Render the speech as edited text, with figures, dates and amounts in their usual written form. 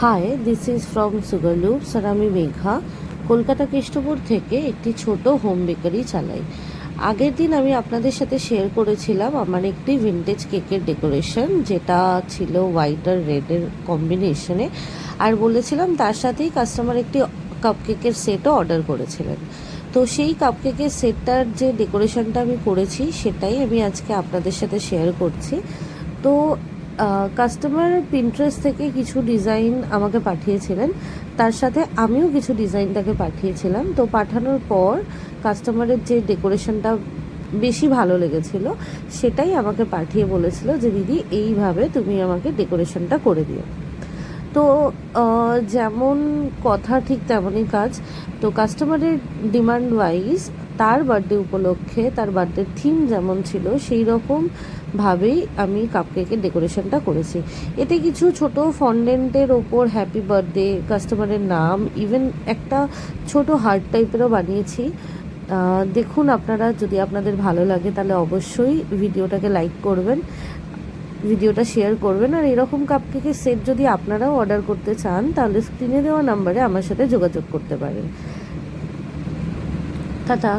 High, this is from Sugar Loops আর আমি মেঘা কলকাতা কেষ্টপুর থেকে একটি ছোট হোম বেকারি চালাই। আগের দিন আমি আপনাদের সাথে শেয়ার করেছিলাম আমার একটি ভিনটেজ কেকের ডেকোরেশন, যেটা ছিল হোয়াইট আর রেডের কম্বিনেশনে, আর বলেছিলাম তার সাথেই কাস্টমার একটি কাপকেকের সেটও অর্ডার করেছিলেন। তো সেই কাপকেকের সেটটার যে ডেকোরেশনটা আমি করেছি সেটাই আমি আজকে আপনাদের সাথে শেয়ার করছি। তো কাস্টমার পিন্টারেস্ট থেকে কিছু ডিজাইন আমাকে পাঠিয়েছিলেন, তার সাথে আমিও কিছু ডিজাইন তাকে পাঠিয়েছিলাম। তো পাঠানোর পর কাস্টমারের যে ডেকোরেশনটা বেশি ভালো লেগেছিল সেটাই আমাকে পাঠিয়ে বলেছিল যে দিদি এইভাবে তুমি আমাকে ডেকোরেশনটা করে দিও। তো যেমন কথা ঠিক তেমনই কাজ। তো কাস্টমারের ডিমান্ড ওয়াইজ তার বার্থডে উপলক্ষে তার বার্থডে থিম যেমন ছিল সেই রকমভাবেই আমি কাপকেকের ডেকোরেশনটা করেছি। এতে কিছু ছোট ফন্ডেন্টের ওপর হ্যাপি বার্থডে, কাস্টমারের নাম, ইভেন একটা ছোট হার্ট টাইপেরও বানিয়েছি। দেখুন, আপনারা যদি আপনাদের ভালো লাগে তাহলে অবশ্যই ভিডিওটাকে লাইক করবেন, ভিডিওটা শেয়ার করবেন। আর এরকম কাপকেকের সেট যদি আপনারাও অর্ডার করতে চান তাহলে স্ক্রিনে দেওয়া নাম্বারে আমার সাথে যোগাযোগ করতে পারেন। টাটা।